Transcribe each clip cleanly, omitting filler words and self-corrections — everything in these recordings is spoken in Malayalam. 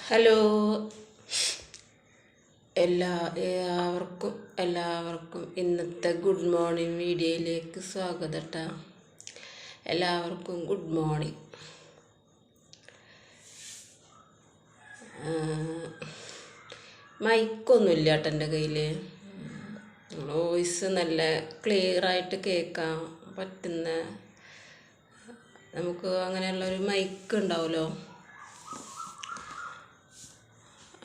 ഹലോ എല്ലാവർക്കും ഇന്നത്തെ ഗുഡ് മോർണിംഗ് വീഡിയോയിലേക്ക് സ്വാഗതം ട്ടാ. എല്ലാവർക്കും ഗുഡ് മോർണിംഗ്. മൈക്കൊന്നുമില്ല കേട്ടോ എൻ്റെ കയ്യിൽ. വോയിസ് നല്ല ക്ലിയറായിട്ട് കേൾക്കാൻ പറ്റുന്ന നമുക്ക് അങ്ങനെയുള്ളൊരു മൈക്ക് ഉണ്ടാവുമല്ലോ,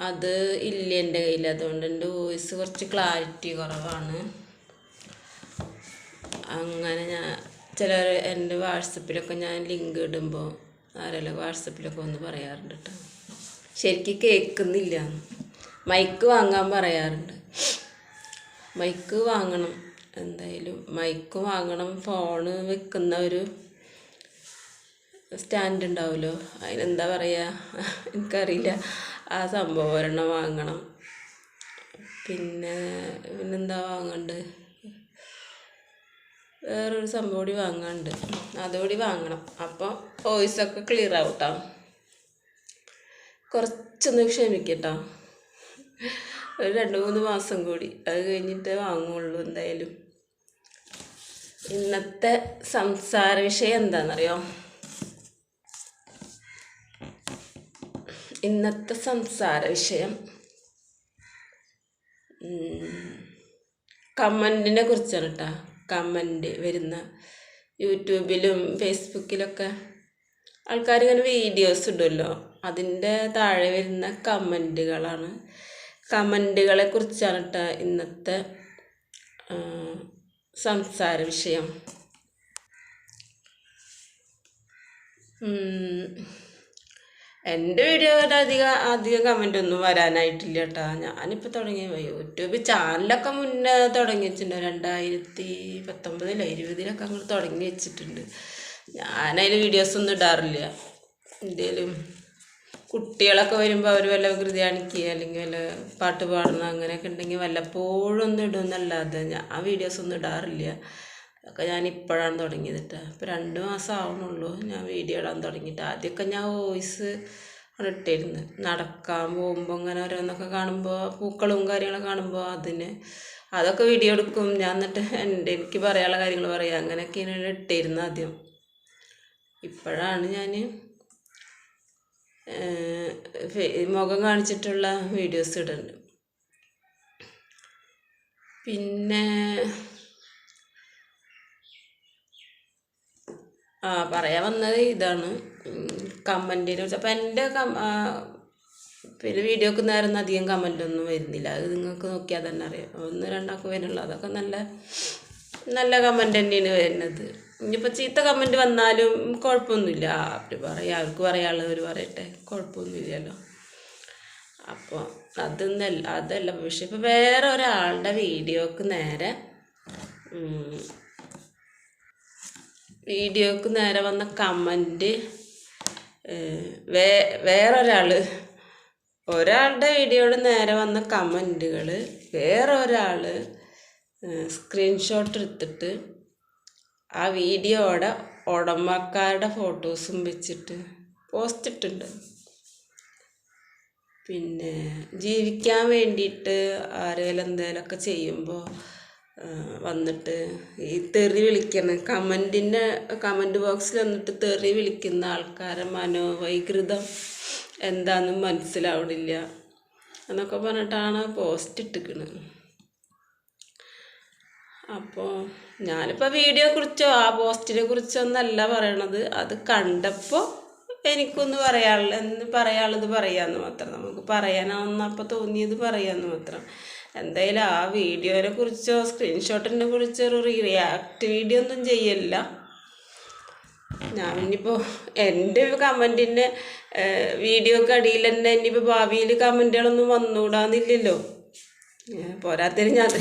അത് ഇല്ല എൻ്റെ കയ്യിൽ. അതുകൊണ്ട് എൻ്റെ വോയിസ് കുറച്ച് ക്ലാരിറ്റി കുറവാണ്. അങ്ങനെ ഞാൻ ചിലർ എൻ്റെ വാട്സപ്പിലൊക്കെ ഞാൻ ലിങ്ക് ഇടുമ്പോൾ ആരെല്ലാം വാട്സപ്പിലൊക്കെ ഒന്ന് പറയാറുണ്ട് കേട്ടോ, ശരിക്കും കേൾക്കുന്നില്ല, മൈക്ക് വാങ്ങാൻ പറയാറുണ്ട്. മൈക്ക് വാങ്ങണം, എന്തായാലും മൈക്ക് വാങ്ങണം. ഫോണ് വെക്കുന്ന ഒരു സ്റ്റാൻഡ് ഉണ്ടാവുമല്ലോ, അതിനെന്താ പറയുക എനിക്കറിയില്ല, ആ സംഭവം ഒരെണ്ണം വാങ്ങണം. പിന്നെന്താ വാങ്ങണ്ട്, വേറൊരു സംഭവം കൂടി വാങ്ങാണ്ട്, അതുകൂടി വാങ്ങണം. അപ്പോൾ വോയിസൊക്കെ ക്ലിയർ ആവും കേട്ടോ. കുറച്ചൊന്ന് ക്ഷമിക്കട്ടോ, ഒരു 2-3 മാസം കൂടി, അത് കഴിഞ്ഞിട്ട് വാങ്ങുള്ളൂ എന്തായാലും. ഇന്നത്തെ സംസാര വിഷയം എന്താണെന്നറിയോ? ഇന്നത്തെ സംസാര വിഷയം കമൻറ്റിനെ കുറിച്ചാണ് കേട്ടോ. കമൻറ്റ് വരുന്ന യൂട്യൂബിലും ഫേസ്ബുക്കിലൊക്കെ ആൾക്കാർ ഇങ്ങനെ വീഡിയോസ് ഇടുമല്ലോ, അതിൻ്റെ താഴെ വരുന്ന കമൻറ്റുകളാണ്. കമൻറ്റുകളെ കുറിച്ചാണ് കേട്ടോ ഇന്നത്തെ സംസാര വിഷയം. എൻ്റെ വീഡിയോയുടെ അധികം കമൻ്റ് ഒന്നും വരാനായിട്ടില്ല കേട്ടോ. ഞാനിപ്പോൾ തുടങ്ങിയ യൂട്യൂബ് ചാനലൊക്കെ മുന്നേ തുടങ്ങി വെച്ചിട്ടുണ്ട്, 2019-20 അങ്ങോട്ട് തുടങ്ങി വെച്ചിട്ടുണ്ട്. ഞാനതിൽ വീഡിയോസൊന്നും ഇടാറില്ല. എന്തേലും കുട്ടികളൊക്കെ വരുമ്പോൾ അവർ വല്ല കൃതി കാണിക്കുക അല്ലെങ്കിൽ വല്ല പാട്ട് പാടുന്ന അങ്ങനെയൊക്കെ ഉണ്ടെങ്കിൽ വല്ലപ്പോഴും ഒന്നും ഇടുമെന്നല്ലാതെ ഞാൻ വീഡിയോസൊന്നും ഇടാറില്ല. അതൊക്കെ ഞാൻ ഇപ്പോഴാണ് തുടങ്ങിയത് കേട്ടോ. ഇപ്പോൾ 2 മാസം ആവണുള്ളൂ ഞാൻ വീഡിയോ ഇടാൻ തുടങ്ങിയിട്ട്. ആദ്യമൊക്കെ ഞാൻ വോയിസ് ആണ് ഇട്ടിരുന്നത്. നടക്കാൻ പോകുമ്പോൾ അങ്ങനെ ഓരോന്നൊക്കെ കാണുമ്പോൾ, പൂക്കളും കാര്യങ്ങളൊക്കെ കാണുമ്പോൾ അതൊക്കെ വീഡിയോ എടുക്കും ഞാൻ. എന്നിട്ട് എനിക്ക് പറയാനുള്ള കാര്യങ്ങൾ പറയാം, അങ്ങനെയൊക്കെയാണ് ഇട്ടിരുന്നത് ആദ്യം. ഇപ്പോഴാണ് ഞാൻ മുഖം കാണിച്ചിട്ടുള്ള വീഡിയോസ് ഇടുന്നുണ്ട്. പിന്നെ പറയാൻ വന്നത് ഇതാണ്, കമൻറ്റിനെ കുറിച്ച്. അപ്പം എൻ്റെ പിന്നെ വീഡിയോക്ക് നേരം അധികം കമൻറ്റൊന്നും വരുന്നില്ല, അത് നിങ്ങൾക്ക് നോക്കിയാൽ തന്നെ അറിയാം. 1-2 വരുന്നുള്ളൂ, അതൊക്കെ നല്ല കമൻറ്റ് തന്നെയാണ് വരുന്നത്. ഇനിയിപ്പോൾ ചീത്ത കമൻറ്റ് വന്നാലും കുഴപ്പമൊന്നുമില്ല, അവർക്ക് പറയാനുള്ളവർ പറയട്ടെ, കുഴപ്പമൊന്നുമില്ലല്ലോ. അപ്പോൾ അതല്ല പക്ഷേ ഇപ്പോൾ വേറെ ഒരാളുടെ വീഡിയോക്ക് നേരെ വന്ന കമൻറ്റ്, ഒരാളുടെ വീഡിയോയുടെ നേരെ വന്ന കമൻറ്റുകൾ വേറൊരാൾ സ്ക്രീൻഷോട്ട് എടുത്തിട്ട് ആ വീഡിയോയുടെ ഉടമക്കാരുടെ ഫോട്ടോസും വെച്ചിട്ട് പോസ്റ്റ് ഇട്ടിട്ടുണ്ട്. പിന്നെ ജീവിക്കാൻ വേണ്ടിയിട്ട് ആരെങ്കിലും എന്തെങ്കിലുമൊക്കെ ചെയ്യുമ്പോൾ വന്നിട്ട് ഈ തെറി വിളിക്കുന്ന കമൻറ്റ് ബോക്സിൽ വന്നിട്ട് തെറി വിളിക്കുന്ന ആൾക്കാരെ മനോവൈകൃതം എന്താണെന്നും മനസ്സിലാവണില്ല എന്നൊക്കെ പറഞ്ഞിട്ടാണ് പോസ്റ്റ് ഇട്ടിരിക്കുന്നത്. അപ്പോൾ ഞാനിപ്പോൾ വീഡിയോയെ കുറിച്ചോ ആ പോസ്റ്റിനെ കുറിച്ചോ ഒന്നല്ല പറയണത്, അത് കണ്ടപ്പോൾ എനിക്കൊന്ന് പറയാനുള്ളത് പറയാമെന്ന് മാത്രം. നമുക്ക് പറയാനാണെന്നപ്പോൾ തോന്നിയത് പറയാമെന്ന് മാത്രം. എന്തായാലും ആ വീഡിയോനെ കുറിച്ചോ സ്ക്രീൻഷോട്ടിനെ കുറിച്ചോ ഒരു റിയാക്ട് വീഡിയോ ഒന്നും ചെയ്യില്ല ഞാൻ. ഇനിയിപ്പോൾ എൻ്റെ കമൻറ്റിൻ്റെ വീഡിയോക്ക് അടിയിൽ തന്നെ ഇനിയിപ്പോൾ ഭാവിയിൽ കമൻറ്റുകളൊന്നും വന്നുകൂടാന്നില്ലല്ലോ. പോരാത്തതിന് ഞാൻ